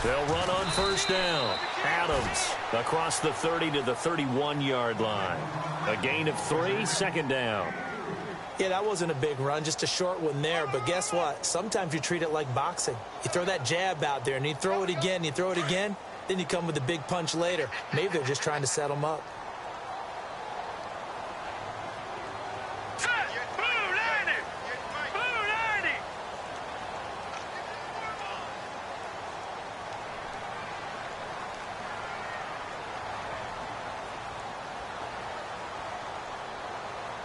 They'll run on first down. Adams across the 30 to the 31-yard line. A gain of 3, second down. Yeah, that wasn't a big run, just a short one there. But guess what? Sometimes you treat it like boxing. You throw that jab out there, and you throw it again, you throw it again, then you come with a big punch later. Maybe they're just trying to set them up.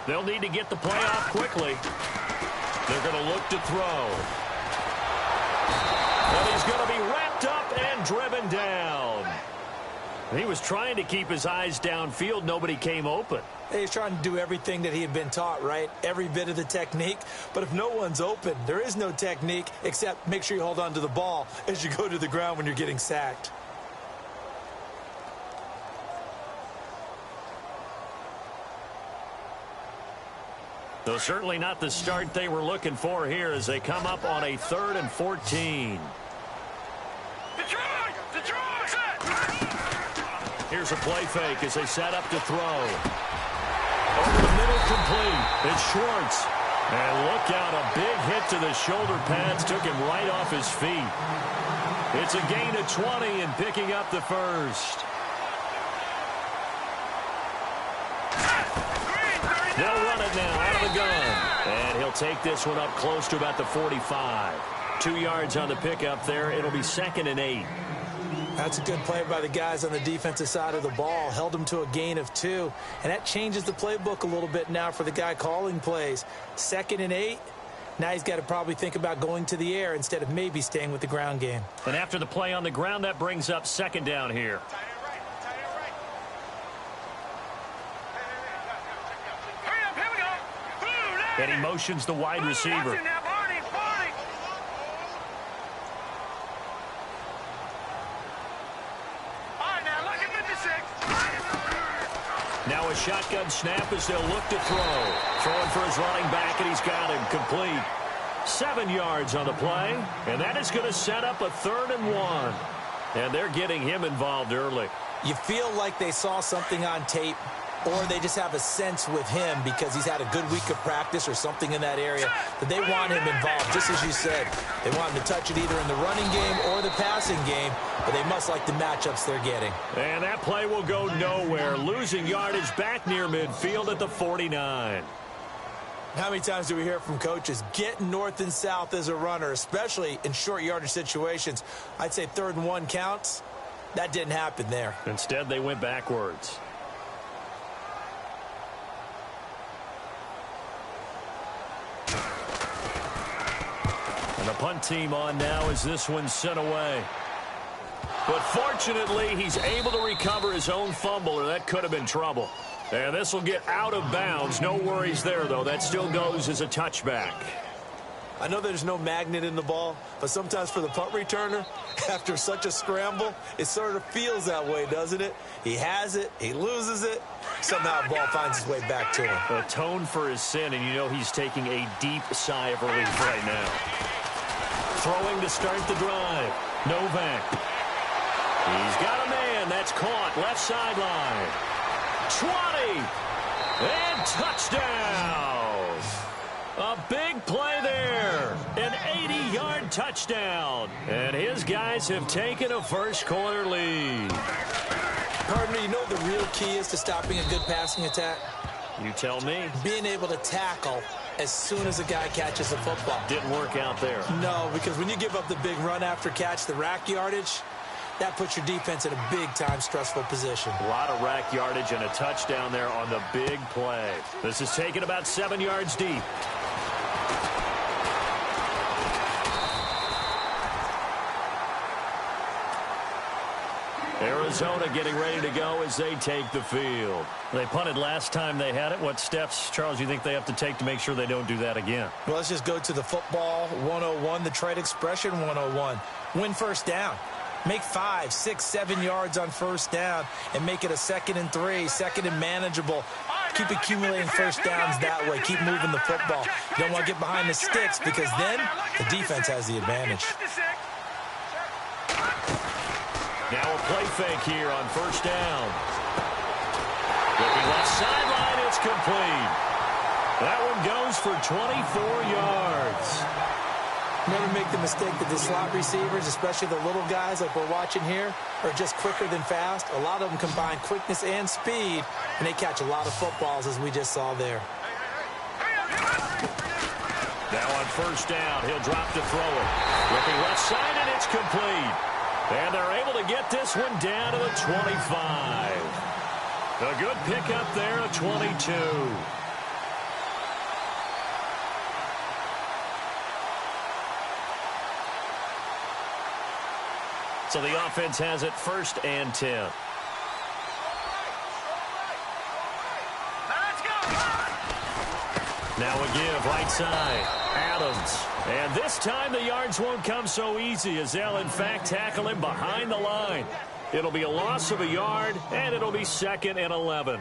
They'll need to get the play off quickly. They're going to look to throw. But he's going to be wrapped up and driven down. He was trying to keep his eyes downfield. Nobody came open. He's trying to do everything that he had been taught, right? Every bit of the technique. But if no one's open, there is no technique except make sure you hold on to the ball as you go to the ground when you're getting sacked. Though certainly not the start they were looking for here as they come up on a 3rd and 14. Here's a play fake as they set up to throw. Over the middle, complete. It's Schwartz. And look out, a big hit to the shoulder pads took him right off his feet. It's a gain of 20 and picking up the first. They'll run it now out of the gun. And he'll take this one up close to about the 45. 2 yards on the pickup there. It'll be 2nd and 8. That's a good play by the guys on the defensive side of the ball. Held them to a gain of 2. And that changes the playbook a little bit now for the guy calling plays. 2nd and 8. Now he's got to probably think about going to the air instead of maybe staying with the ground game. And after the play on the ground, that brings up 2nd down here. And he motions the wide receiver. Now a shotgun snap as they'll look to throw. Throwing for his running back, and he's got him complete. 7 yards on the play, and that is going to set up a 3rd and 1. And they're getting him involved early. You feel like they saw something on tape, or they just have a sense with him because he's had a good week of practice or something in that area that they want him involved, just as you said. They want him to touch it either in the running game or the passing game, but they must like the matchups they're getting. And that play will go nowhere. Losing yardage back near midfield at the 49. How many times do we hear from coaches getting north and south as a runner, especially in short yardage situations? I'd say 3rd and 1 counts. That didn't happen there. Instead, they went backwards. And the punt team on now as this one's sent away. But fortunately, he's able to recover his own fumble, or that could have been trouble. And this will get out of bounds. No worries there, though. That still goes as a touchback. I know there's no magnet in the ball, but sometimes for the punt returner, after such a scramble, it sort of feels that way, doesn't it? He has it, he loses it, somehow the ball finds its way back to him. Atone for his sin, and you know he's taking a deep sigh of relief right now. Throwing to start the drive. Novak. He's got a man. That's caught. Left sideline. 20. And touchdown. A big play there. An 80-yard touchdown. And his guys have taken a first-quarter lead. Partner, you know what the real key is to stopping a good passing attack? You tell me. Being able to tackle as soon as a guy catches the football. Didn't work out there. No, because when you give up the big run after catch, the rack yardage, that puts your defense in a big-time stressful position. A lot of rack yardage and a touchdown there on the big play. This is taken about 7 yards deep. Arizona getting ready to go as they take the field. They punted last time they had it. What steps, Charles, you think they have to take to make sure they don't do that again? Well, let's just go to the football 101, the trade expression 101. Win first down. Make 5, 6, 7 yards on first down and make it a 2nd and 3, 2nd and manageable. Keep accumulating first downs that way. Keep moving the football. You don't want to get behind the sticks because then the defense has the advantage. Now a play fake here on first down. Looking left sideline, it's complete. That one goes for 24 yards. Never make the mistake that the slot receivers, especially the little guys like we're watching here, are just quicker than fast. A lot of them combine quickness and speed, and they catch a lot of footballs, as we just saw there. Now on first down, he'll drop to throw it. Looking left side, and it's complete. And they're able to get this one down to the 25. A good pickup there, a 22. So the offense has it first and 10. Now a give, right side, Adams. And this time the yards won't come so easy as they'll, in fact, tackle him behind the line. It'll be a loss of a yard, and it'll be 2nd and 11.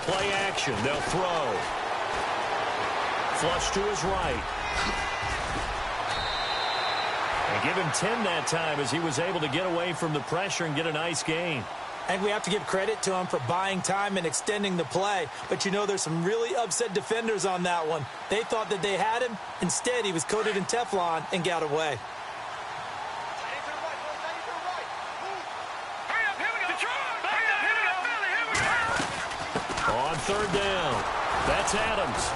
Play action, they'll throw. Flush to his right. And give him 10 that time as he was able to get away from the pressure and get a nice gain. And we have to give credit to him for buying time and extending the play. But, you know, there's some really upset defenders on that one. They thought that they had him. Instead, he was coated in Teflon and got away. On third down, that's Adams.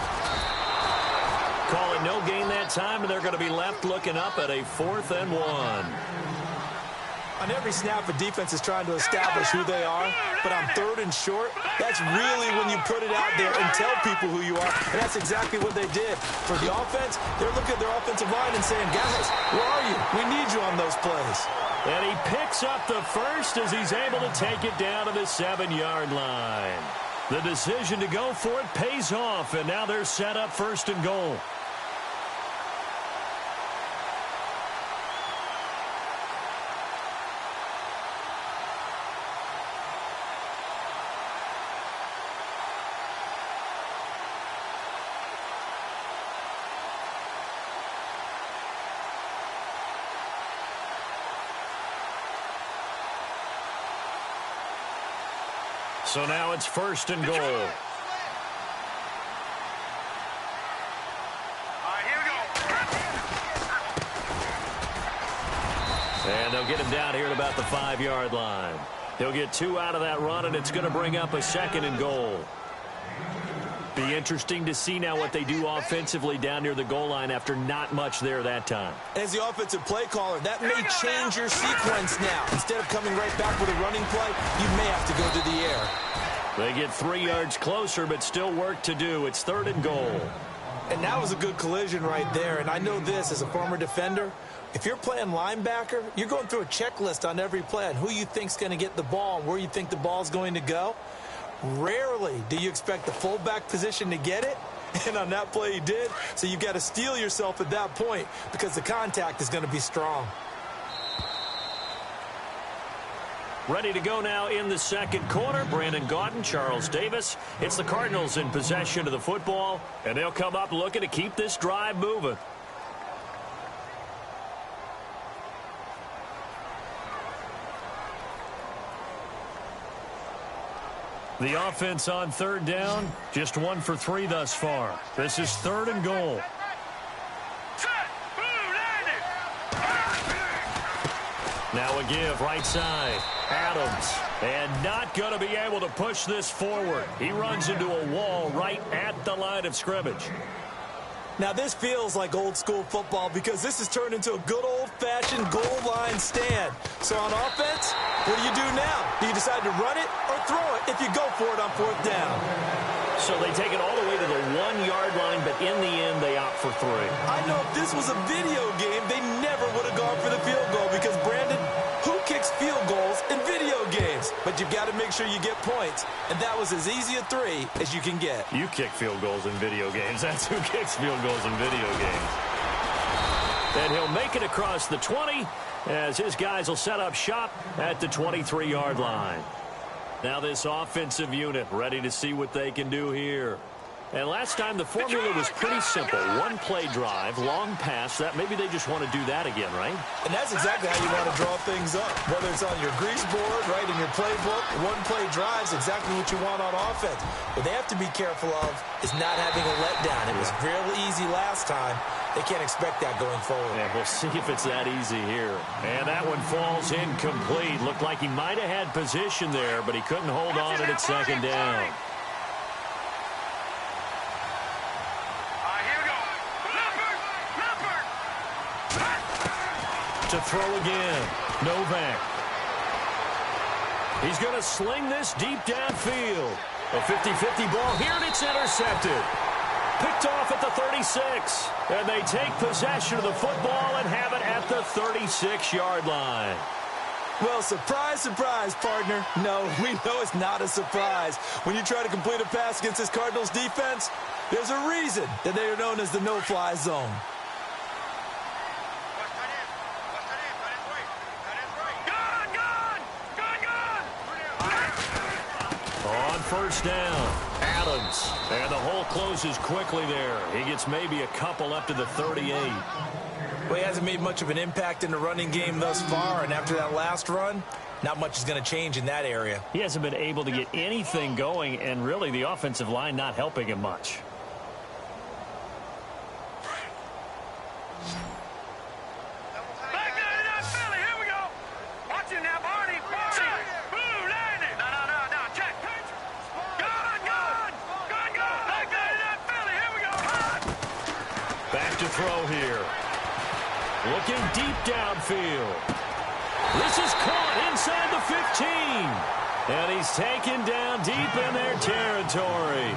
Call it no gain that time, and they're going to be left looking up at a 4th and 1. On every snap, a defense is trying to establish who they are, but on 3rd and short, that's really when you put it out there and tell people who you are, and that's exactly what they did. For the offense, they're looking at their offensive line and saying, guys, where are you? We need you on those plays. And he picks up the first as he's able to take it down to the 7-yard line. The decision to go for it pays off, and now they're set up 1st and goal. So now it's 1st and goal. And they'll get him down here at about the 5-yard line. He'll get 2 out of that run, and it's going to bring up a 2nd and goal. Be interesting to see now what they do offensively down near the goal line after not much there that time. As the offensive play caller, that may change your sequence now. Instead of coming right back with a running play, you may have to go to the air. They get 3 yards closer, but still work to do. It's 3rd and goal. And that was a good collision right there. And I know this as a former defender. If you're playing linebacker, you're going through a checklist on every play on who you think's going to get the ball and where you think the ball's going to go. Rarely do you expect the fullback position to get it, and on that play he did. So you've got to steel yourself at that point because the contact is going to be strong. Ready to go now in the 2nd quarter. Brandon Gaudin, Charles Davis. It's the Cardinals in possession of the football, and they'll come up looking to keep this drive moving. The offense on 3rd down, just 1 for 3 thus far. This is 3rd and goal. Now a give, right side, Adams. And not going to be able to push this forward. He runs into a wall right at the line of scrimmage. Now, this feels like old-school football because this has turned into a good old-fashioned goal line stand. So on offense, what do you do now? Do you decide to run it or throw it if you go for it on 4th down? So they take it all the way to the 1-yard line, but in the end, they opt for 3. I know if this was a video game, they never would have gone for the field goal because, Brandon, who kicks field goals in video games? games, but you've got to make sure you get points. And that was as easy a 3 as you can get. You kick field goals in video games. That's who kicks field goals in video games. And he'll make it across the 20 as his guys will set up shop at the 23-yard line. Now this offensive unit ready to see what they can do here. And last time the formula was pretty simple. One play drive, long pass. That maybe they just want to do that again, right? And that's exactly how you want to draw things up. Whether it's on your grease board, right, in your playbook, one play drive is exactly what you want on offense. What they have to be careful of is not having a letdown. It was real easy last time. They can't expect that going forward. Yeah, we'll see if it's that easy here. And that one falls incomplete. Looked like he might have had position there, but he couldn't hold on at second down. To throw again. Novak. He's going to sling this deep downfield. A 50-50 ball here, and it's intercepted. Picked off at the 36. And they take possession of the football and have it at the 36-yard line. Well, surprise, surprise, partner. No, we know it's not a surprise. When you try to complete a pass against this Cardinals defense, there's a reason that they are known as the no-fly zone. On first down, Adams. And the hole closes quickly there. He gets maybe a couple up to the 38. Well, he hasn't made much of an impact in the running game thus far, and after that last run, not much is going to change in that area. He hasn't been able to get anything going, and really the offensive line not helping him much. Throw here. Looking deep downfield. This is caught inside the 15. And he's taken down deep in their territory.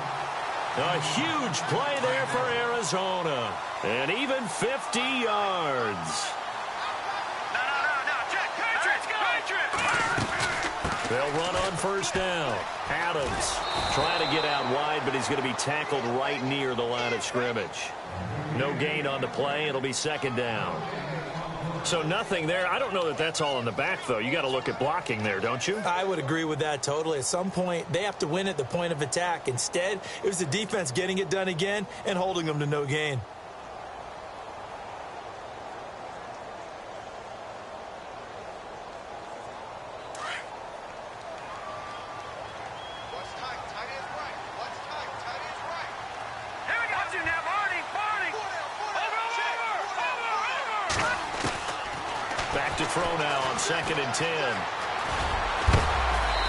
A huge play there for Arizona. And even 50 yards. They'll run on first down. Adams trying to get out wide, but he's going to be tackled right near the line of scrimmage. No gain on the play. It'll be second down. So nothing there. I don't know that that's all in the back, though. You got to look at blocking there, don't you? I would agree with that totally. At some point, they have to win at the point of attack. Instead, it was the defense getting it done again and holding them to no gain. Throw now on 2nd and 10.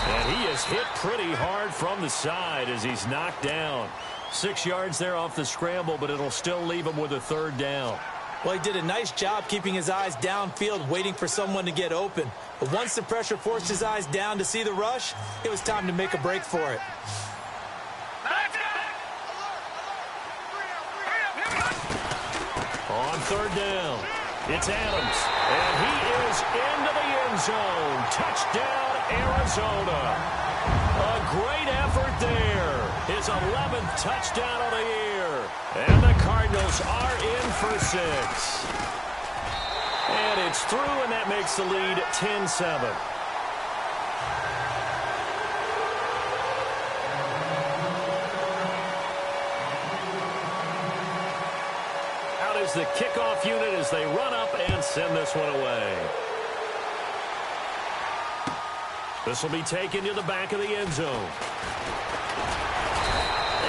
And he is hit pretty hard from the side as he's knocked down. 6 yards there off the scramble, but it'll still leave him with a third down. Well, he did a nice job keeping his eyes downfield, waiting for someone to get open. But once the pressure forced his eyes down to see the rush, it was time to make a break for it. On third down, it's Adams, and he is into the end zone. Touchdown, Arizona. A great effort there. His 11th touchdown of the year. And the Cardinals are in for 6. And it's through, and that makes the lead 10-7. Is the kickoff unit as they run up and send this one away. This will be taken to the back of the end zone.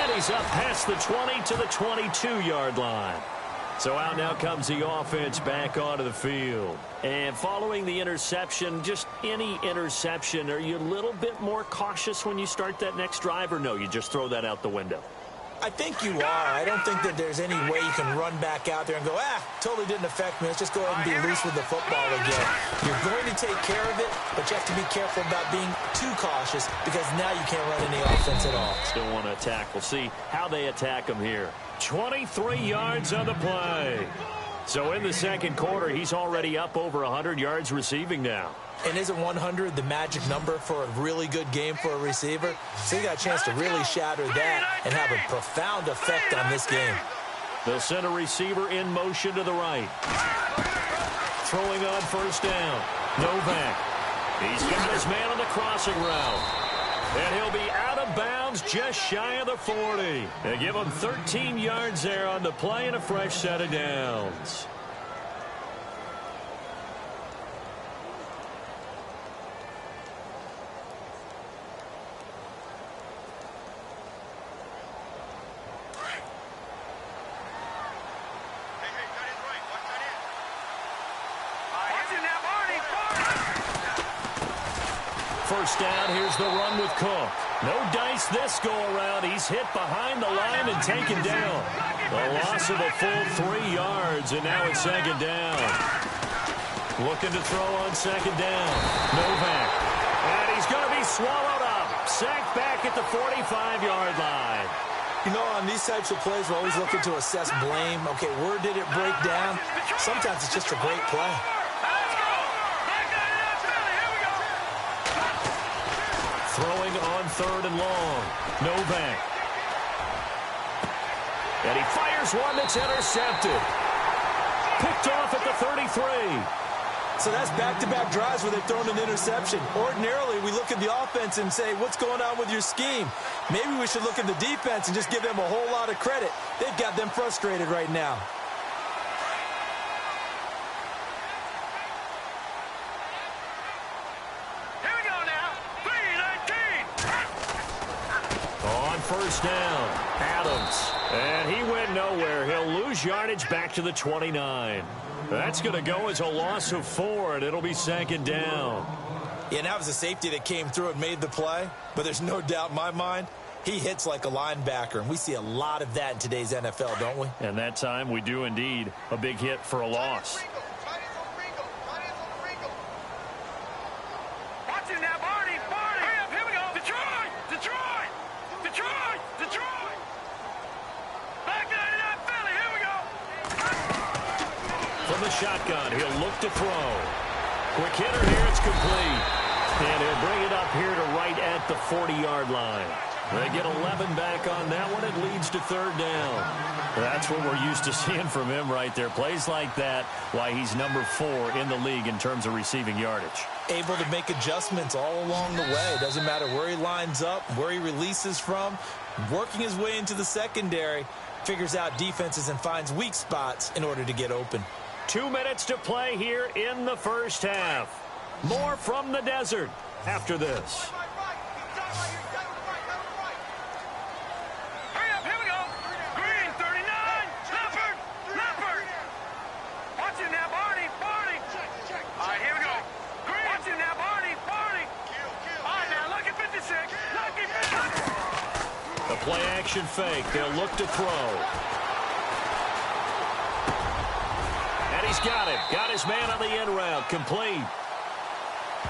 And he's up past the 20 to the 22-yard line. So out now comes the offense back onto the field. And following the interception, just any interception, are you a little bit more cautious when you start that next drive, or no, you just throw that out the window? I think you are. I don't think that there's any way you can run back out there and go, totally didn't affect me. Let's just go ahead and be loose with the football again. You're going to take care of it, but you have to be careful about being too cautious because now you can't run any offense at all. Still want to attack. We'll see how they attack them here. 23 yards on the play. So in the second quarter, he's already up over 100 yards receiving now. And isn't 100 the magic number for a really good game for a receiver? So he got a chance to really shatter that and have a profound effect on this game. They'll send a receiver in motion to the right. Throwing on first down. Novak. He's got his man on the crossing route. And he'll be out of bounds just shy of the 40. They give him 13 yards there on the play and a fresh set of downs. First down, here's the run with Cook. No dice this go-around. He's hit behind the line and taken down. A loss of a full 3 yards, and now it's second down. Looking to throw on second down. Novak. And he's going to be swallowed up. Sacked back at the 45-yard line. You know, on these types of plays, we're always looking to assess blame. Okay, where did it break down? Sometimes it's just a great play. Throwing on third and long. Novak. And he fires one that's intercepted. Picked off at the 33. So that's back-to-back drives where they've thrown an interception. Ordinarily, we look at the offense and say, what's going on with your scheme? Maybe we should look at the defense and just give them a whole lot of credit. They've got them frustrated right now. First down, Adams. And he went nowhere. He'll lose yardage back to the 29. That's going to go as a loss of 4, and it'll be second down. Yeah, and that was a safety that came through and made the play. But there's no doubt in my mind, he hits like a linebacker. And we see a lot of that in today's NFL, don't we? And that time we do indeed a big hit for a loss. The shotgun. He'll look to throw. Quick hitter here. It's complete. And he'll bring it up here to right at the 40-yard line. They get 11 back on that one. It leads to third down. That's what we're used to seeing from him right there. Plays like that, why he's number 4 in the league in terms of receiving yardage. Able to make adjustments all along the way. Doesn't matter where he lines up, where he releases from. Working his way into the secondary. Figures out defenses and finds weak spots in order to get open. 2 minutes to play here in the first half. More from the desert after this. Hurry up, here we go. Green, 39. Leopard. Watching now, Barney. All right, here we go. Green. Watching now, Barney. All right, now, look at 56. The play action fake. They'll look to throw. He's got it. Got his man on the end route. Complete.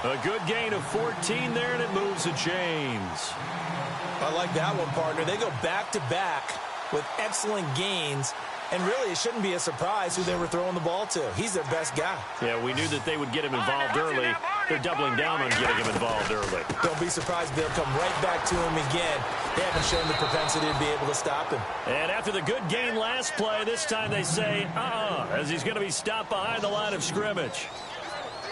A good gain of 14 there, and it moves the chains. I like that one, partner. They go back-to-back with excellent gains. And really, it shouldn't be a surprise who they were throwing the ball to. He's their best guy. Yeah, we knew that they would get him involved early. They're doubling down on getting him involved early. Don't be surprised they'll come right back to him again. They haven't shown the propensity to be able to stop him. And after the good gain last play, this time they say, as he's going to be stopped behind the line of scrimmage.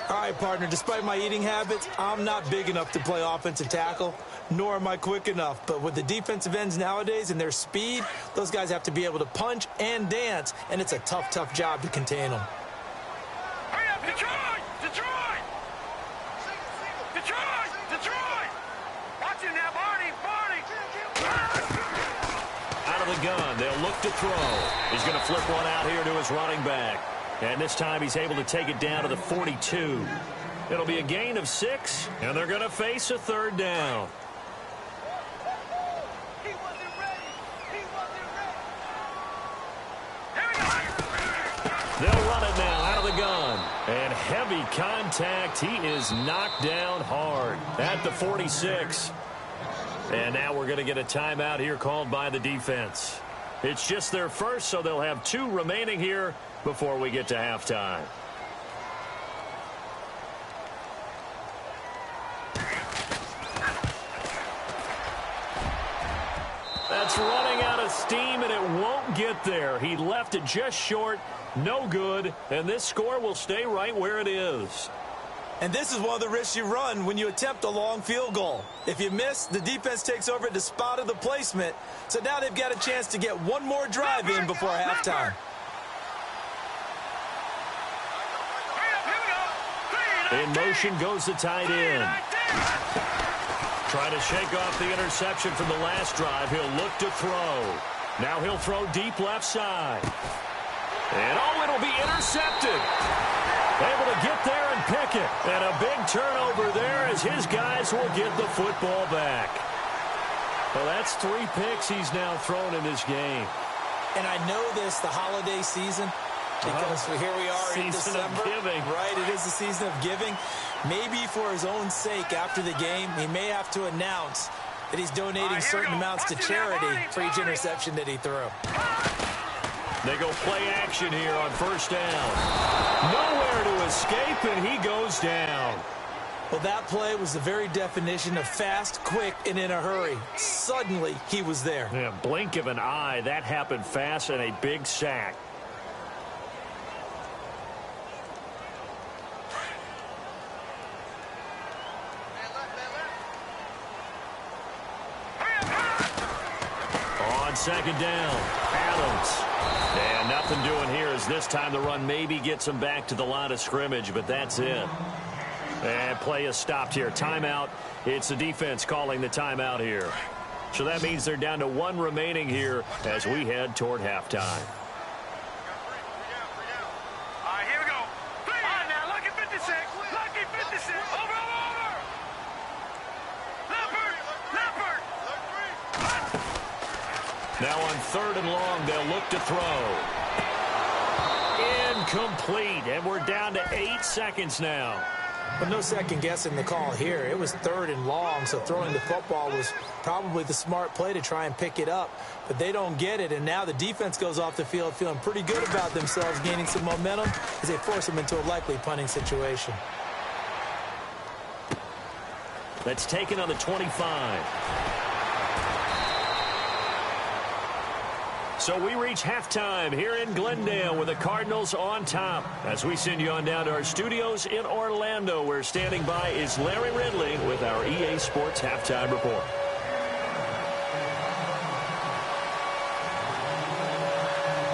All right, partner, despite my eating habits, I'm not big enough to play offensive tackle, nor am I quick enough. But with the defensive ends nowadays and their speed, those guys have to be able to punch and dance, and it's a tough, tough job to contain them. Hurry up, Detroit! Watching now, Barney! Out of the gun, they'll look to throw. He's going to flip one out here to his running back. And this time he's able to take it down to the 42. It'll be a gain of 6, and they're going to face a third down. They'll run it now out of the gun. And heavy contact. He is knocked down hard at the 46. And now we're going to get a timeout here called by the defense. It's just their first, so they'll have 2 remaining here before we get to halftime. That's running out of steam, and it won't get there. He left it just short, no good, and this score will stay right where it is. And this is one of the risks you run when you attempt a long field goal. If you miss, the defense takes over at the spot of the placement. So now they've got a chance to get one more drive in before halftime. In motion goes the tight end. Trying to shake off the interception from the last drive. He'll look to throw. Now he'll throw deep left side. And oh, it'll be intercepted. Able to get there and pick it. And a big turnover there as his guys will get the football back. Well, that's 3 picks he's now thrown in this game. And I know this, the holiday season, because here we are in December. Season of giving. Right, it is the season of giving. Maybe for his own sake after the game, he may have to announce that he's donating certain amounts to charity for each interception that he threw. They go play action here on first down. Nowhere to escape, and he goes down. Well, that play was the very definition of fast, quick, and in a hurry. Suddenly, he was there. Yeah, blink of an eye. That happened fast and a big sack. On second down, Adams. And nothing doing here as this time the run maybe gets him back to the line of scrimmage, but that's it. And play is stopped here. Timeout. It's the defense calling the timeout here. So that means they're down to 1 remaining here as we head toward halftime. All right, here we go. All right, now, lucky 56. Lucky 56. Over. Now on 3rd and long, they'll look to throw. Incomplete, and we're down to 8 seconds now. But no second guessing the call here. It was 3rd and long, so throwing the football was probably the smart play to try and pick it up. But they don't get it, and now the defense goes off the field feeling pretty good about themselves, gaining some momentum as they force them into a likely punting situation. That's taken on the 25. So we reach halftime here in Glendale with the Cardinals on top. As we send you on down to our studios in Orlando, where standing by is Larry Ridley with our EA Sports Halftime Report.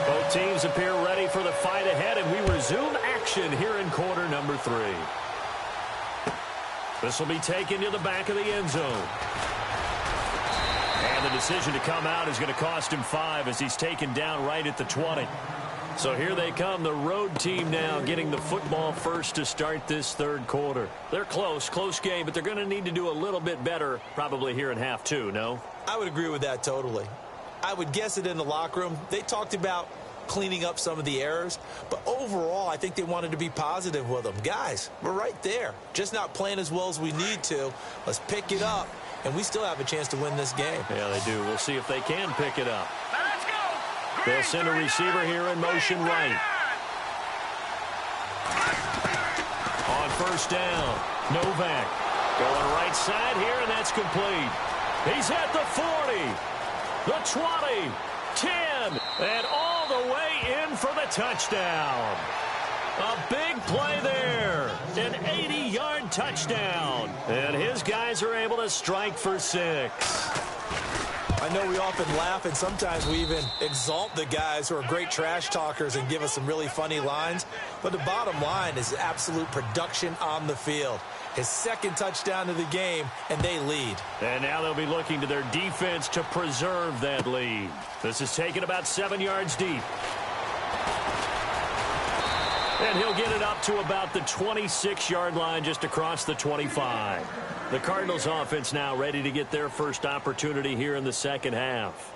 Both teams appear ready for the fight ahead, and we resume action here in quarter number 3. This will be taken to the back of the end zone. And the decision to come out is going to cost him 5 as he's taken down right at the 20. So here they come, the road team now getting the football first to start this 3rd quarter. They're close game, but they're going to need to do a little bit better probably here in half 2, no? I would agree with that totally. I would guess it in the locker room. They talked about cleaning up some of the errors, but overall, I think they wanted to be positive with them. Guys, we're right there. Just not playing as well as we need to. Let's pick it up, and we still have a chance to win this game. Yeah, they do. We'll see if they can pick it up. They'll send a receiver here in motion right. On first down, Novak going right side here, and that's complete. He's at the 40, the 20, 10, and all the way in for the touchdown. A big play there, an 80-yard touchdown, and his guys are able to strike for 6. I know we often laugh, and sometimes we even exalt the guys who are great trash talkers and give us some really funny lines. But the bottom line is absolute production on the field. His 2nd touchdown of the game, and they lead. And now they'll be looking to their defense to preserve that lead. This is taken about 7 yards deep. And he'll get it up to about the 26-yard line just across the 25. The Cardinals offense now ready to get their first opportunity here in the second half.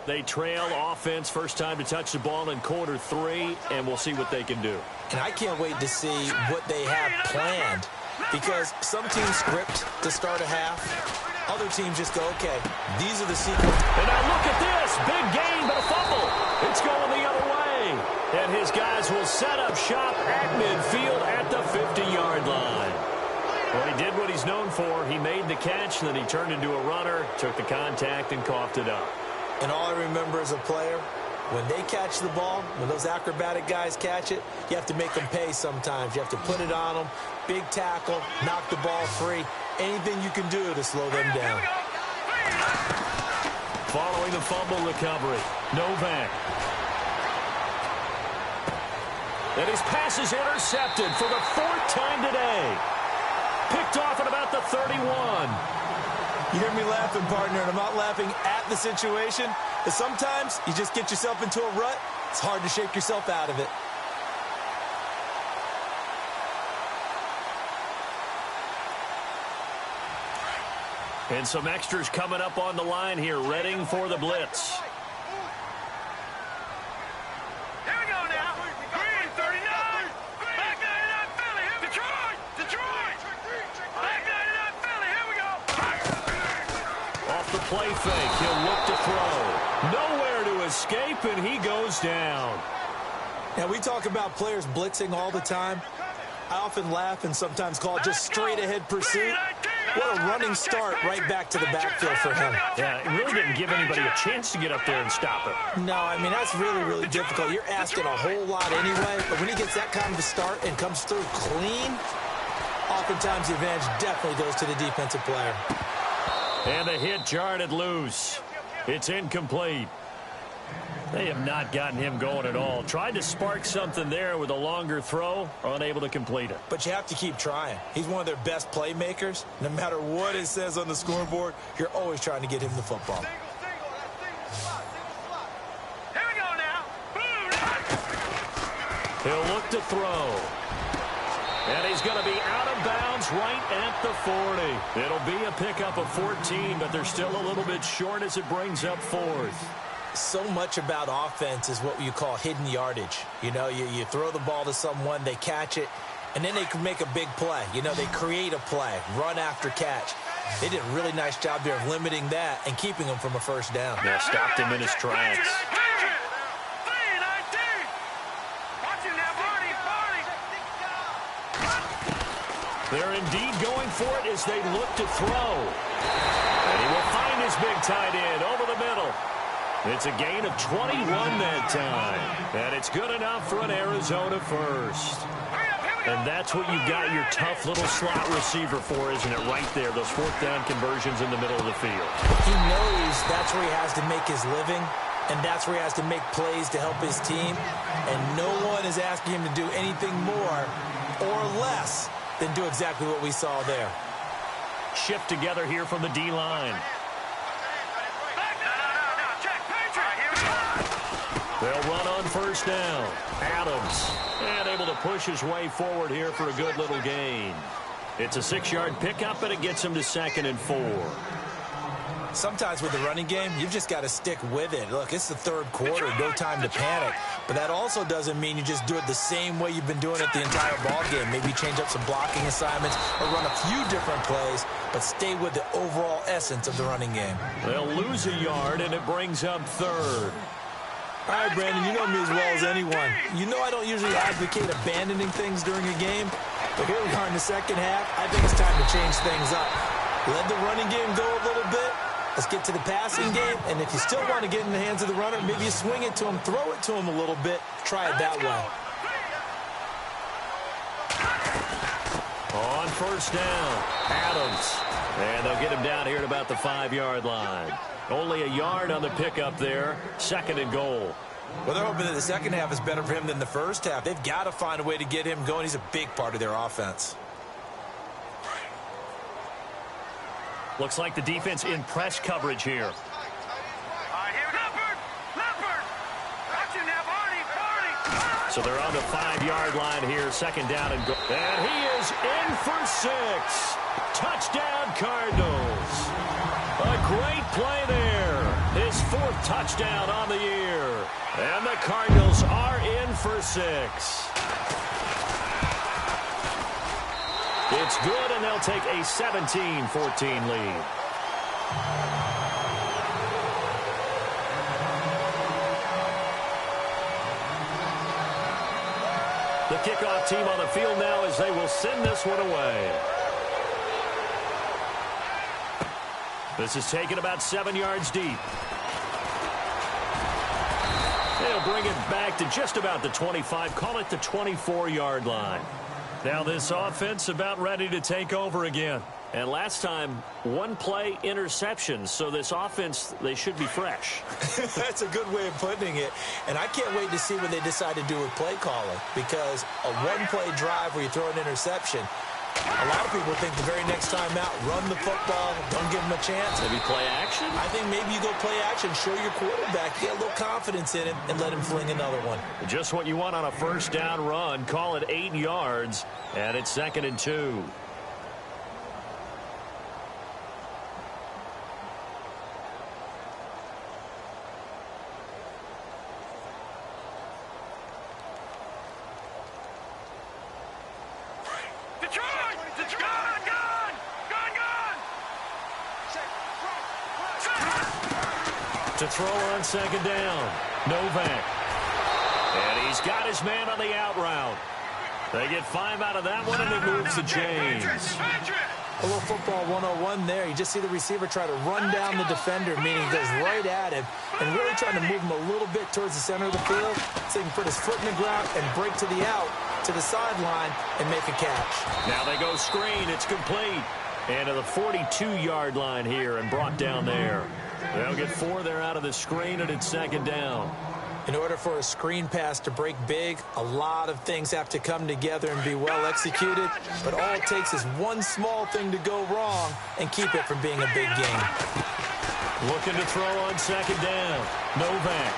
They trail offense, first time to touch the ball in quarter 3, and we'll see what they can do. And I can't wait to see what they have planned, because some teams script to start a half. Other teams just go, okay, these are the sequences. And now look at this. Big gain, but a fumble. It's going the other way. And his guys will set up shop at midfield at the 50-yard line. Well, he did what he's known for. He made the catch, then he turned into a runner, took the contact, and coughed it up. And all I remember as a player, when they catch the ball, when those acrobatic guys catch it, you have to make them pay sometimes. You have to put it on them, big tackle, knock the ball free. Anything you can do to slow them down. Following the fumble recovery, Novak. And his pass is intercepted for the 4th time today. Picked off at about the 31. You hear me laughing, partner, and I'm not laughing at the situation. But sometimes you just get yourself into a rut. It's hard to shake yourself out of it. And some extras coming up on the line here, readying for the blitz. Here we go now. Green, 39. Back 99, Philly. Detroit. Back 99, Philly. Here we go. Off the play fake, he'll look to throw. Nowhere to escape, and he goes down. Now, we talk about players blitzing all the time. I often laugh and sometimes call it just straight-ahead pursuit. What a running start right back to the backfield for him. Yeah, it really didn't give anybody a chance to get up there and stop it. No, I mean, that's really, really difficult. You're asking a whole lot anyway, but when he gets that kind of a start and comes through clean, oftentimes the advantage definitely goes to the defensive player. And the hit jarred it loose. It's incomplete. They have not gotten him going at all. Tried to spark something there with a longer throw, unable to complete it. But you have to keep trying. He's one of their best playmakers. No matter what it says on the scoreboard, you're always trying to get him the football. Here we go now. He'll look to throw. And he's going to be out of bounds right at the 40. It'll be a pickup of 14, but they're still a little bit short as it brings up 4th. So much about offense is what you call hidden yardage. You know, you throw the ball to someone, they catch it, and then they can make a big play. You know, they create a play, run after catch. They did a really nice job there of limiting that and keeping him from a first down. Yeah, stopped him in his tracks. They're indeed going for it as they look to throw. And he will find his big tight end over the middle. It's a gain of 21 that time. And it's good enough for an Arizona first. And that's what you've got your tough little slot receiver for, isn't it? Right there, those 4th down conversions in the middle of the field. He knows that's where he has to make his living, and that's where he has to make plays to help his team. And no one is asking him to do anything more or less than do exactly what we saw there. Shift together here from the D-line. They'll run on first down. Adams, and able to push his way forward here for a good little gain. It's a 6-yard pickup, and it gets him to 2nd and 4. Sometimes with the running game, you've just got to stick with it. Look, it's the 3rd quarter, no time to panic. But that also doesn't mean you just do it the same way you've been doing it the entire ball game. Maybe change up some blocking assignments or run a few different plays, but stay with the overall essence of the running game. They'll lose a yard, and it brings up 3rd. All right, Brandon, you know me as well as anyone. You know I don't usually advocate abandoning things during a game, but here we are in the second half. I think it's time to change things up. Let the running game go a little bit. Let's get to the passing game, and if you still want to get in the hands of the runner, maybe you swing it to him, throw it to him a little bit, try it that way. On first down, Adams. And they'll get him down here at about the 5-yard line. Only a yard on the pickup there, 2nd and goal. Well, they're hoping that the second half is better for him than the first half. They've got to find a way to get him going. He's a big part of their offense. Looks like the defense in press coverage here. So they're on the 5-yard line here, 2nd down and goal. And he is in for 6. Touchdown, Cardinals. A great play there. His 4th touchdown on the year. And the Cardinals are in for 6. It's good, and they'll take a 17-14 lead. The kickoff team on the field now as they will send this one away. This is taken about 7 yards deep. They'll bring it back to just about the 25, call it the 24-yard line. Now this offense about ready to take over again. And last time, one play interception. So this offense, they should be fresh. That's a good way of putting it. And I can't wait to see what they decide to do with play calling. Because a one-play drive where you throw an interception, a lot of people think the very next time out, run the football, don't give them a chance. Maybe play action? I think maybe you go play action, show your quarterback, get a little confidence in him, and let him fling another one. Just what you want on a first down run. Call it 8 yards, and it's 2nd and 2. To throw on 2nd down, Novak. And he's got his man on the out route. They get 5 out of that one, and it moves the chains. A little football 101 there. You just see the receiver try to run down the defender, meaning he goes right at him, and really trying to move him a little bit towards the center of the field so he can put his foot in the ground and break to the out, to the sideline, and make a catch. Now they go screen. It's complete. And to the 42-yard line here and brought down there. They'll get 4 there out of the screen, and it's 2nd down. In order for a screen pass to break big, a lot of things have to come together and be well executed. But all it takes is one small thing to go wrong and keep it from being a big game. Looking to throw on 2nd down. Novak.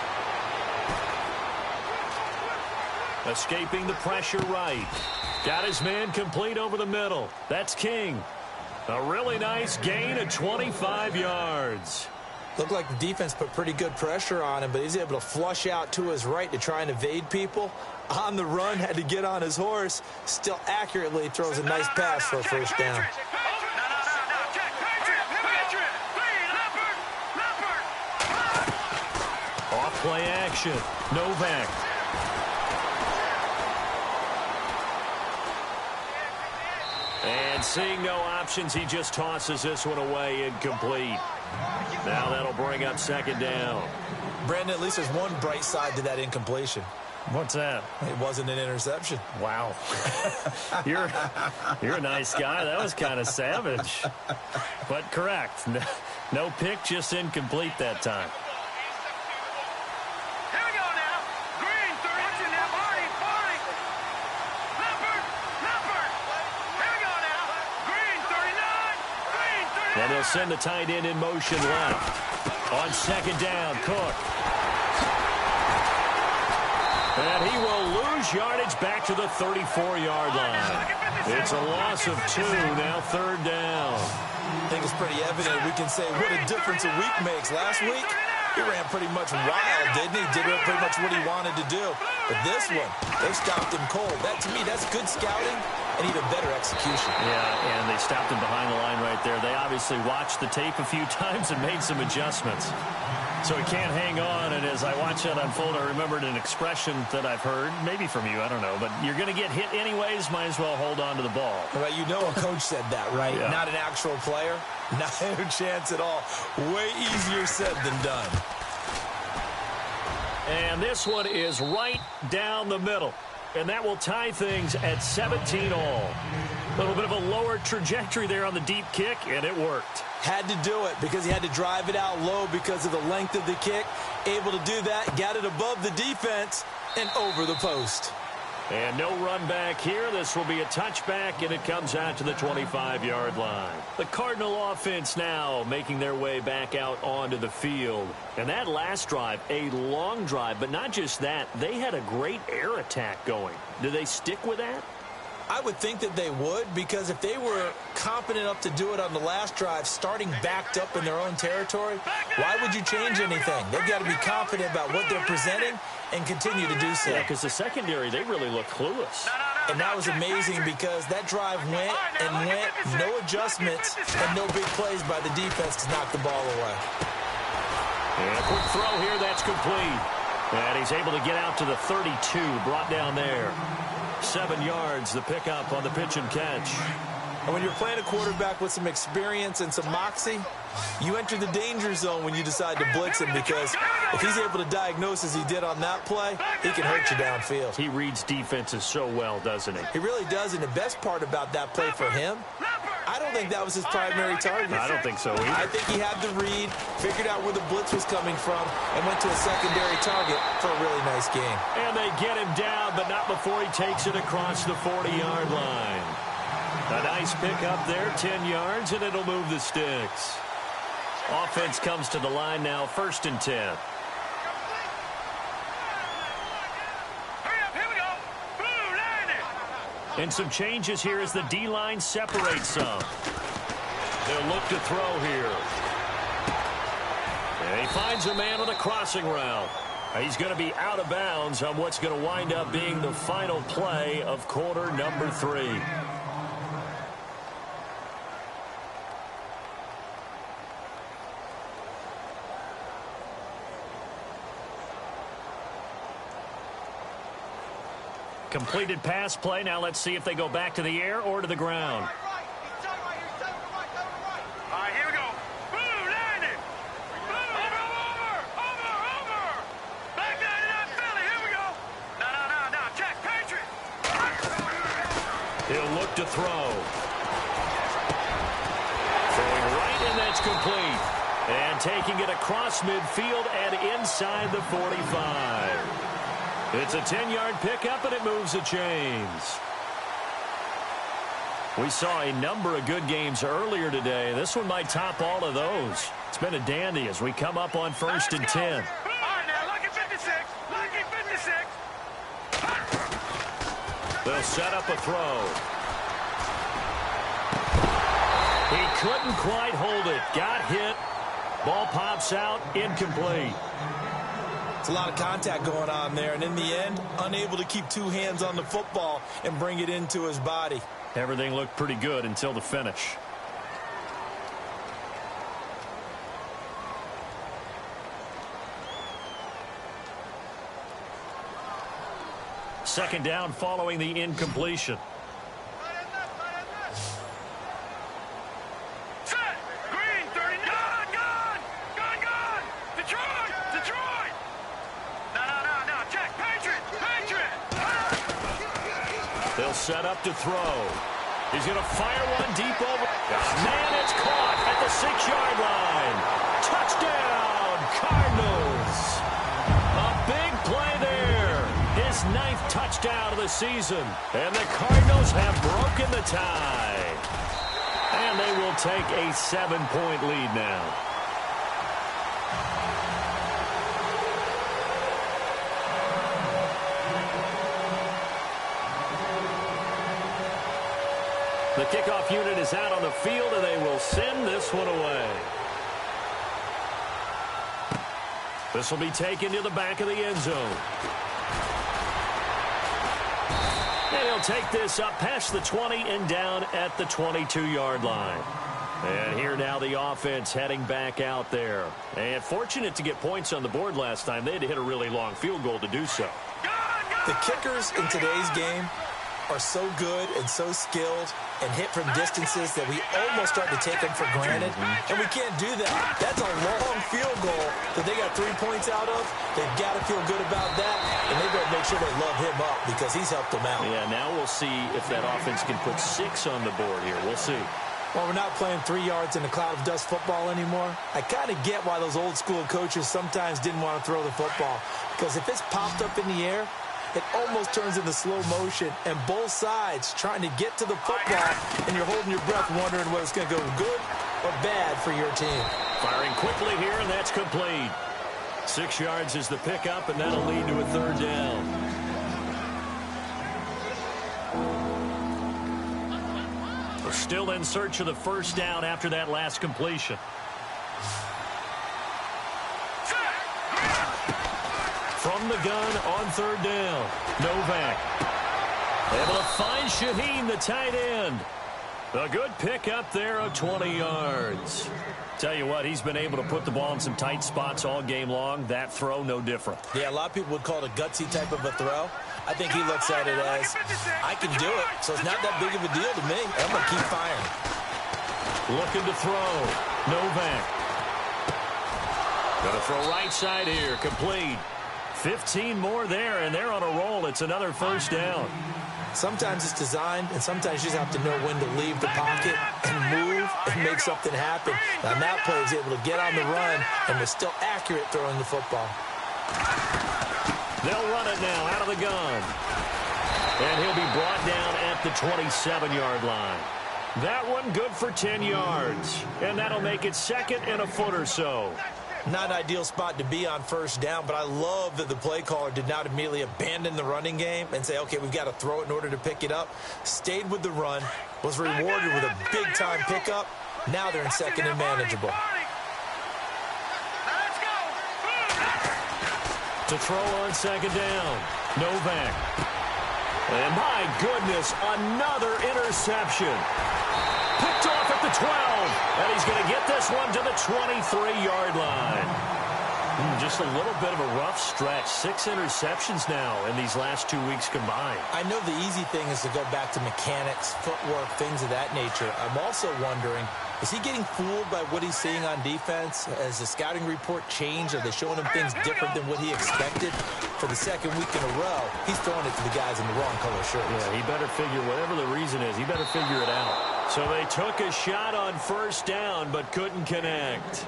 Escaping the pressure right. Got his man complete over the middle. That's King. A really nice gain of 25 yards. Looked like the defense put pretty good pressure on him, but he's able to flush out to his right to try and evade people. On the run, had to get on his horse. Still accurately throws a nice pass for a first down. Off play action. Novak. And seeing no options, he just tosses this one away, incomplete. Now that'll bring up 2nd down. Brandon, at least there's one bright side to that incompletion. What's that? It wasn't an interception. Wow. You're a nice guy. That was kind of savage. But correct. No pick, just incomplete that time. Here we go now. Green, 30. Watching that body. Leopard. Here we go now. Green, 39. And they'll send the tight end in motion left. On 2nd down, Cook. And he will lose yardage back to the 34-yard line. It's a loss of 2, now 3rd down. I think it's pretty evident we can say what a difference a week makes. Last week, he ran pretty much wild, didn't he? Did pretty much what he wanted to do. But this one, they stopped him cold. That, to me, that's good scouting and even better execution. Yeah, and they stopped him behind the line right there. They obviously watched the tape a few times and made some adjustments. So he can't hang on, and as I watch that unfold, I remembered an expression that I've heard, maybe from you, I don't know, but you're going to get hit anyways, might as well hold on to the ball. Well, you know a coach said that, right? Yeah. Not an actual player. Not a chance at all. Way easier said than done. And this one is right down the middle. And that will tie things at 17 all. A little bit of a lower trajectory there on the deep kick, and it worked. Had to do it because he had to drive it out low because of the length of the kick. Able to do that, got it above the defense and over the post. And no run back here. This will be a touchback, and it comes out to the 25-yard line. The Cardinal offense now making their way back out onto the field. And that last drive, a long drive, but not just that. They had a great air attack going. Do they stick with that? I would think that they would, because if they were competent enough to do it on the last drive, starting backed up in their own territory, why would you change anything? They've got to be confident about what they're presenting and continue to do so. Yeah, because the secondary, they really look clueless. No. And that was amazing because that drive went and went, no adjustments, and no big plays by the defense to knock the ball away. And a quick throw here, that's complete. And he's able to get out to the 32, brought down there. 7 yards, the pickup on the pitch and catch. And when you're playing a quarterback with some experience and some moxie, you enter the danger zone when you decide to blitz him, because if he's able to diagnose as he did on that play, he can hurt you downfield. He reads defenses so well, doesn't he? He really does, and the best part about that play for him, I don't think that was his primary target. I don't think so either. I think he had the read, figured out where the blitz was coming from, and went to a secondary target for a really nice game. And they get him down, but not before he takes it across the 40-yard line. A nice pickup there, 10 yards, and it'll move the sticks. Offense comes to the line now, 1st and 10. Hurry up, here we go. Blue, line it. And some changes here as the D-line separates some. They'll look to throw here. And he finds a man on a crossing route. He's going to be out of bounds on what's going to wind up being the final play of quarter number 3. Completed pass play. Now let's see if they go back to the air or to the ground. All right, here we go. Blue, line it. Blue, over. Back down to that Philly. Here we go. No. Check, Patriot. He'll look to throw. Throwing right, and that's complete. And taking it across midfield and inside the 45. It's a 10-yard pickup, and it moves the chains. We saw a number of good games earlier today. This one might top all of those. It's been a dandy as we come up on 1st and 10. All right, now, lucky 56. Lucky 56. They'll set up a throw. He couldn't quite hold it. Got hit. Ball pops out. Incomplete. It's a lot of contact going on there, and in the end, unable to keep 2 hands on the football and bring it into his body. Everything looked pretty good until the finish. Second down following the incompletion. Set. Green, 39. Gone. Detroit. No. Check, Patriot. They'll set up to throw. He's going to fire one deep over. Man, it's caught at the 6-yard line. Touchdown, Cardinals. A big play there. His 9th touchdown of the season. And the Cardinals have broken the tie. And they will take a 7-point lead now. The kickoff unit is out on the field, and they will send this one away. This will be taken to the back of the end zone. And he'll take this up past the 20 and down at the 22-yard line. And here now the offense heading back out there. And fortunate to get points on the board last time. They had to hit a really long field goal to do so. The kickers in today's game are so good and so skilled and hit from distances that we almost start to take them for granted. And we can't do that. That's a long field goal that they got 3 points out of. They've got to feel good about that, and they've got to make sure they love him up because he's helped them out. Yeah, now we'll see if that offense can put 6 on the board here. We'll see. Well, we're not playing 3 yards in a cloud of dust football anymore. I kind of get why those old school coaches sometimes didn't want to throw the football, because if it's popped up in the air, it almost turns into slow motion, and both sides trying to get to the football, and you're holding your breath wondering whether it's going to go good or bad for your team. Firing quickly here, and that's complete. 6 yards is the pickup, and that'll lead to a 3rd down. We're still in search of the 1st down after that last completion. From the gun on 3rd down, Novak. Able to find Shaheen, the tight end. A good pickup there of 20 yards. Tell you what, he's been able to put the ball in some tight spots all game long. That throw, no different. Yeah, a lot of people would call it a gutsy type of a throw. I think he looks at it as, I can do it, so it's not that big of a deal to me. I'm going to keep firing. Looking to throw. Novak. Going to throw right side here. Complete. 15 more there, and they're on a roll. It's another first down. Sometimes it's designed, and sometimes you just have to know when to leave the pocket and move and make something happen. And on that play, he was able to get on the run and was still accurate throwing the football. They'll run it now out of the gun. And he'll be brought down at the 27-yard line. That one good for 10 yards. And that'll make it second and a foot or so. Not an ideal spot to be on first down, but I love that the play caller did not immediately abandon the running game and say, okay, we've got to throw it in order to pick it up. Stayed with the run, was rewarded with a big-time pickup. Now they're in second and manageable. To throw on second down, Novak. And my goodness, another interception. Picked off at the 12, and he's going to get this one to the 23-yard line. Just a little bit of a rough stretch. 6 interceptions now in these last 2 weeks combined. I know the easy thing is to go back to mechanics, footwork, things of that nature. I'm also wondering, is he getting fooled by what he's seeing on defense? Has the scouting report changed? Are they showing him things different than what he expected? For the second week in a row, he's throwing it to the guys in the wrong color shirts. Yeah, he better figure, whatever the reason is, he better figure it out. So they took a shot on first down, but couldn't connect.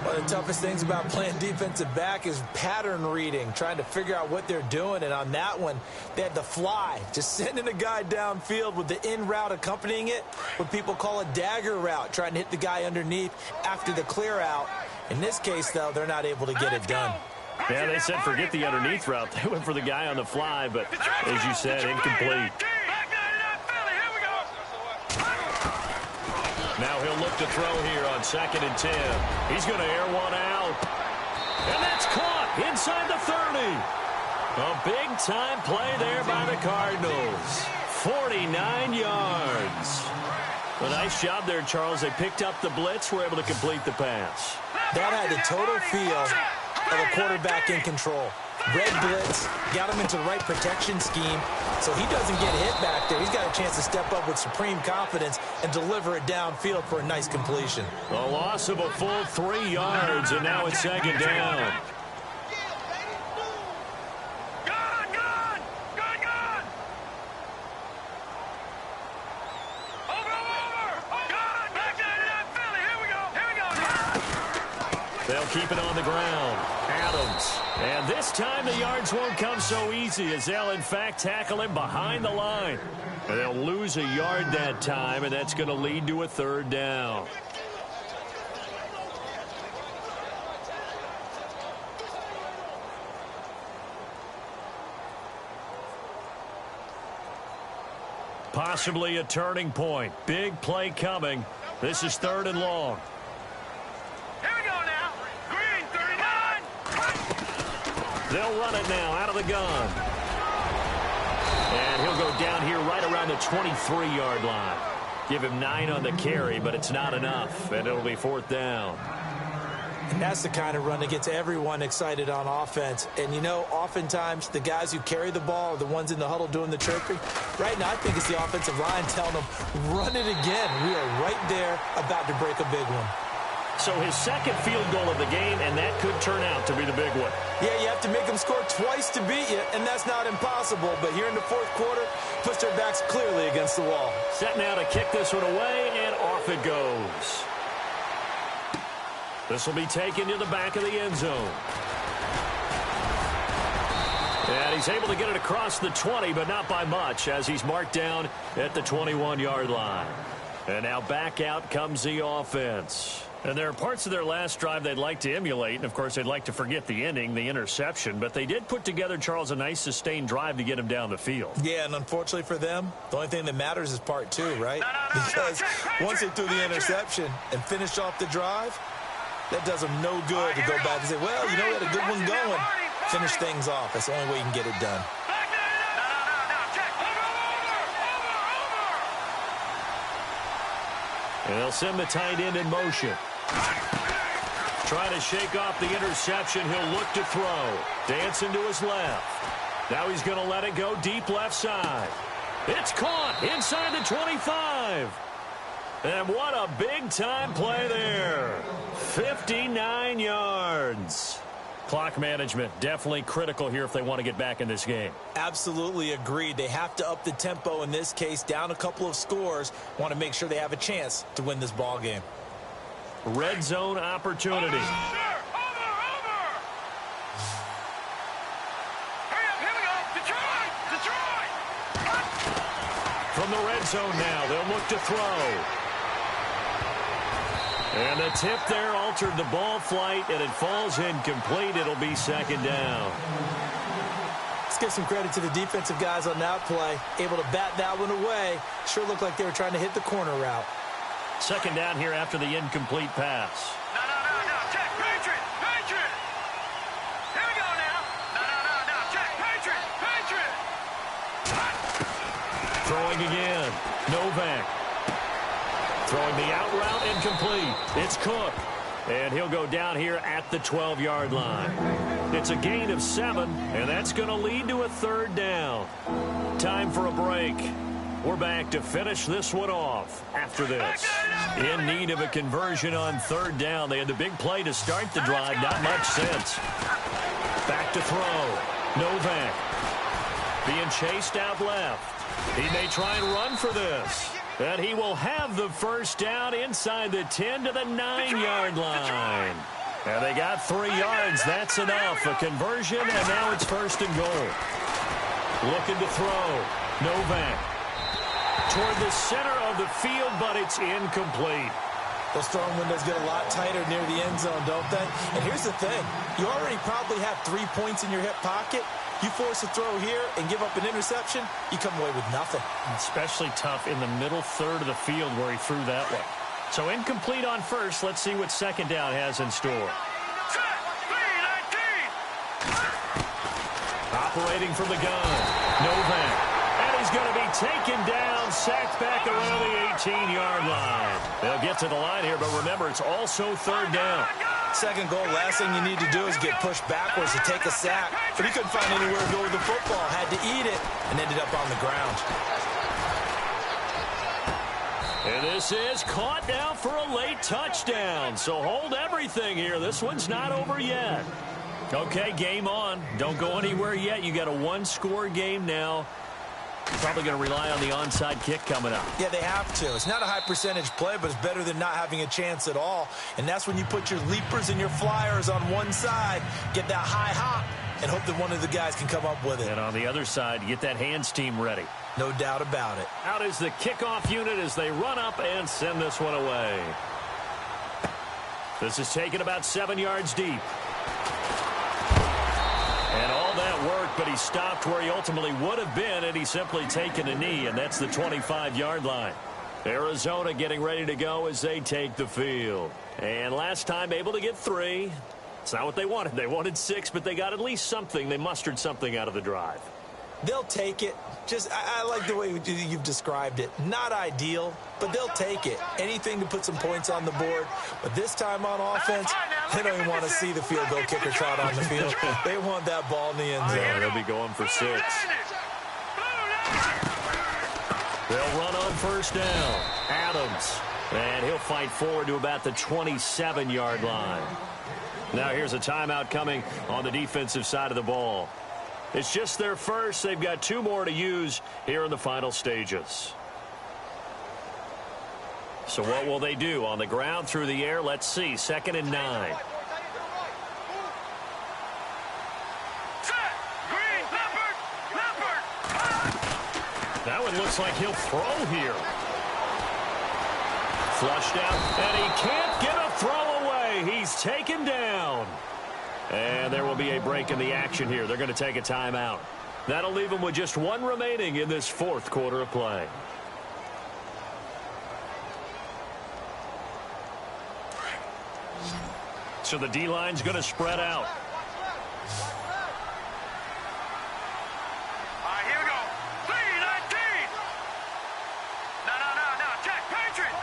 One of the toughest things about playing defensive back is pattern reading, trying to figure out what they're doing. And on that one, they had the fly, just sending a guy downfield with the in route accompanying it, what people call a dagger route, trying to hit the guy underneath after the clear out. In this case, though, they're not able to get it done. Yeah, they said forget the underneath route. They went for the guy on the fly, but as you said, incomplete. Now he'll look to throw here on 2nd and 10. He's going to air one out. And that's caught inside the 30. A big-time play there by the Cardinals. 49 yards. A nice job there, Charles. They picked up the blitz, were able to complete the pass. That had the total feel of a quarterback in control. Red blitz, got him into the right protection scheme, so he doesn't get hit back there. He's got a chance to step up with supreme confidence and deliver it downfield for a nice completion. A loss of a full 3 yards, and now it's second down. They'll keep it on the ground. Adams. And this time the yards won't come so easy as they'll, in fact, tackle him behind the line. And they'll lose a yard that time, and that's going to lead to a third down. Possibly a turning point. Big play coming. This is 3rd and long. They'll run it now out of the gun. And he'll go down here right around the 23-yard line. Give him 9 on the carry, but it's not enough, and it'll be 4th down. And that's the kind of run that gets everyone excited on offense. And, you know, oftentimes the guys who carry the ball are the ones in the huddle doing the chirping. Right now, I think it's the offensive line telling them, run it again. We are right there about to break a big one. So his second field goal of the game, and that could turn out to be the big one. Yeah, you have to make them score twice to beat you, and that's not impossible. But here in the 4th quarter, puts their backs clearly against the wall. Set now to kick this one away, and off it goes. This will be taken to the back of the end zone. And he's able to get it across the 20, but not by much, as he's marked down at the 21-yard line. And now back out comes the offense. And there are parts of their last drive they'd like to emulate, and, of course, they'd like to forget the ending, the interception. But they did put together, Charles, a nice sustained drive to get him down the field. Yeah, and unfortunately for them, the only thing that matters is part 2, right? Because once they threw the interception and finished off the drive, that does them no good to go back and say, well, you know, we had a good one going. Finish things off. That's the only way you can get it done. And they'll send the tight end in motion. Trying to shake off the interception. He'll look to throw. Dancing to his left. Now he's going to let it go deep left side. It's caught inside the 25. And what a big-time play there. 59 yards. Clock management definitely critical here if they want to get back in this game. Absolutely agreed. They have to up the tempo in this case, down a couple of scores. Want to make sure they have a chance to win this ball game. Red zone opportunity. Over! Hurry up, here we go! Detroit! From the red zone now, they'll look to throw. And the tip there altered the ball flight, and it falls incomplete. It'll be second down. Let's give some credit to the defensive guys on that play. Able to bat that one away. Sure looked like they were trying to hit the corner route. Second down here after the incomplete pass. No. Check, Patriot! Here we go now. No. Check, Patriot! Throwing again. Novak. Throwing the out route incomplete. It's Cook. And he'll go down here at the 12-yard line. It's a gain of 7, and that's going to lead to a third down. Time for a break. We're back to finish this one off after this. In need of a conversion on third down. They had the big play to start the drive. Not much sense. Back to throw. Novak. Being chased out left. He may try and run for this. And he will have the first down inside the 10 to the 9-yard line. And they got 3 yards. That's enough. A conversion, and now it's first and goal. Looking to throw. Novak. Toward the center of the field, but it's incomplete. Those throwing windows get a lot tighter near the end zone, don't they? And here's the thing. You already probably have 3 points in your hip pocket. You force a throw here and give up an interception, you come away with nothing. Especially tough in the middle third of the field where he threw that one. So incomplete on first. Let's see what second down has in store. Operating from the gun. Novak. And he's going to be taken down, sacked back around the 18-yard line. They'll get to the line here, but remember, it's also third down. Second goal, last thing you need to do is get pushed backwards to take a sack. But he couldn't find anywhere to go with the football, had to eat it, and ended up on the ground. And this is caught now for a late touchdown. So hold everything here. This one's not over yet. Okay, game on. Don't go anywhere yet. You got a 1-score game now. Probably going to rely on the onside kick coming up. Yeah, they have to. It's not a high percentage play, but it's better than not having a chance at all. And that's when you put your leapers and your flyers on one side, get that high hop, and hope that one of the guys can come up with it. And on the other side, get that hands team ready. No doubt about it. Out is the kickoff unit as they run up and send this one away. This is taken about 7 yards deep. And all that work, but he stopped where he ultimately would have been, and he's simply taken a knee, and that's the 25-yard line. Arizona getting ready to go as they take the field. And last time able to get 3. It's not what they wanted. They wanted 6, but they got at least something. They mustered something out of the drive. They'll take it. I like the way you've described it. Not ideal, but they'll take it. Anything to put some points on the board. But this time on offense, they don't even want to see the field goal kicker trot on the field. They want that ball in the end zone. Yeah, they'll be going for 6. They'll run on first down. Adams. And he'll fight forward to about the 27-yard line. Now here's a timeout coming on the defensive side of the ball. It's just their first. They've got 2 more to use here in the final stages. So what will they do? On the ground, through the air? Let's see. 2nd and 9. That one looks like he'll throw here. Flushed out, and he can't get a throw away. He's taken down. And there will be a break in the action here. They're going to take a timeout. That'll leave them with just 1 remaining in this 4th quarter of play. So the D-line's going to spread out. All right, here we go. 3-19. No. Check. Patriot.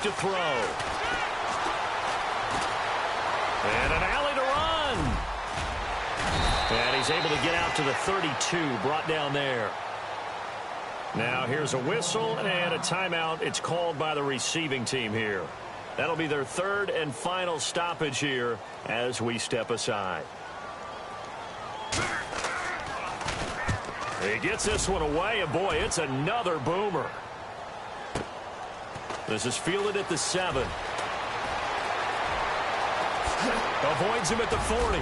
to throw. And an alley to run. And he's able to get out to the 32, brought down there. Now here's a whistle and a timeout. It's called by the receiving team here. That'll be their third and final stoppage here as we step aside. He gets this one away, and boy, it's another boomer. This is fielded at the 7. Avoids him at the 40.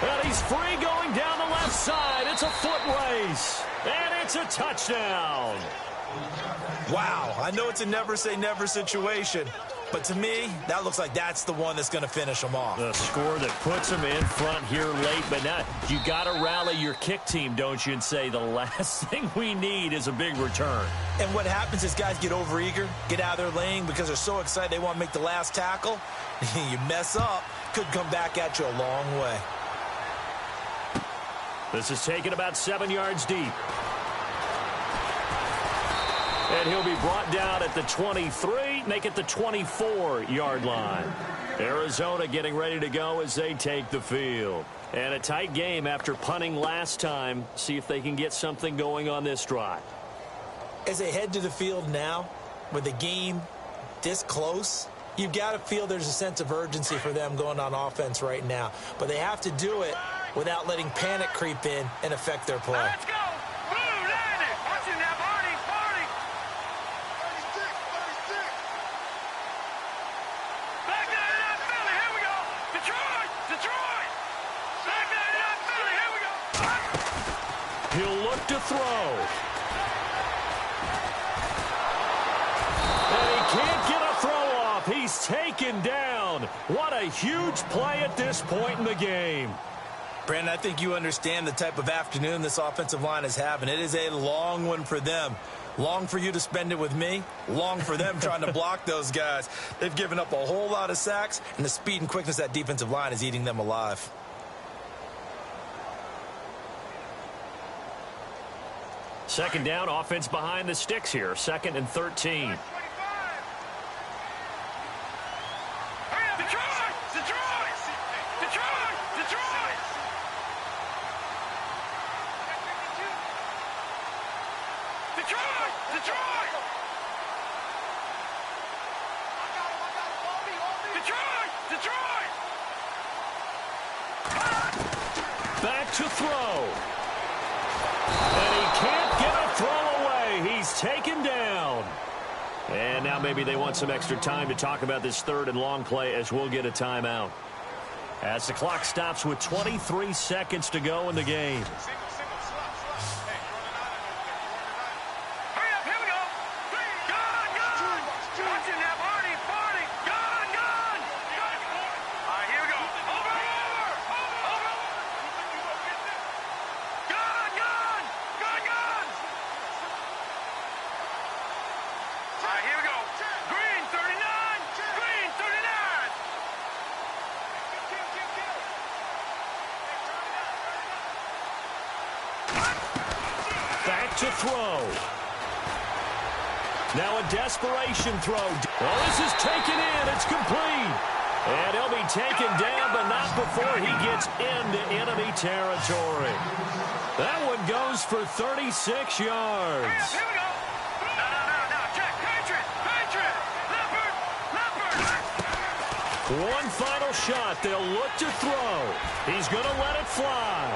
And he's free going down the left side. It's a foot race. And it's a touchdown. Wow, I know it's a never-say-never situation, but to me, that looks like that's the one that's going to finish them off. The score that puts them in front here late, but now you got to rally your kick team, don't you, and say the last thing we need is a big return. And what happens is guys get overeager, get out of their lane because they're so excited they want to make the last tackle. You mess up, could come back at you a long way. This is taken about 7 yards deep. And he'll be brought down at the 23, make it the 24-yard line. Arizona getting ready to go as they take the field. And a tight game after punting last time. See if they can get something going on this drive. As they head to the field now, with the game this close, you've got to feel there's a sense of urgency for them going on offense right now. But they have to do it without letting panic creep in and affect their play. Let's go. Blue, land it. Watching that Barney. 36. Back that it up, Philly. Here we go. Detroit. Back that it up, Philly. Here we go. He'll look to throw. And he can't get a throw off. He's taken down. What a huge play at this point in the game. Brandon, I think you understand the type of afternoon this offensive line is having. It is a long one for them. Long for you to spend it with me. Long for them trying to block those guys. They've given up a whole lot of sacks, and the speed and quickness of that defensive line is eating them alive. Second down, offense behind the sticks here. 2nd and 13. Back to throw. And he can't get a throw away. He's taken down. And now maybe they want some extra time to talk about this 3rd and long play as we'll get a timeout. As the clock stops with 23 seconds to go in the game. To throw. Now a desperation throw. Well, this is taken in. It's complete. And he'll be taken down, but not before he gets into enemy territory. That one goes for 36 yards. Here we go. No. Check. Patriot. Leopard. One final shot. They'll look to throw. He's going to let it fly.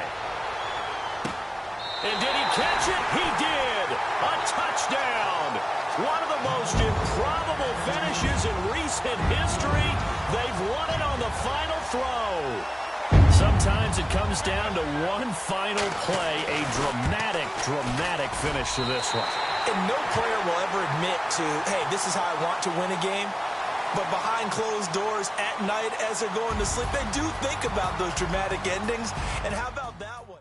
And did he catch it? He did. A touchdown. One of the most improbable finishes in recent history. They've won it on the final throw. Sometimes it comes down to one final play. A dramatic finish to this one. And no player will ever admit to, hey, this is how I want to win a game. But behind closed doors at night as they're going to sleep, they do think about those dramatic endings. And how about that one?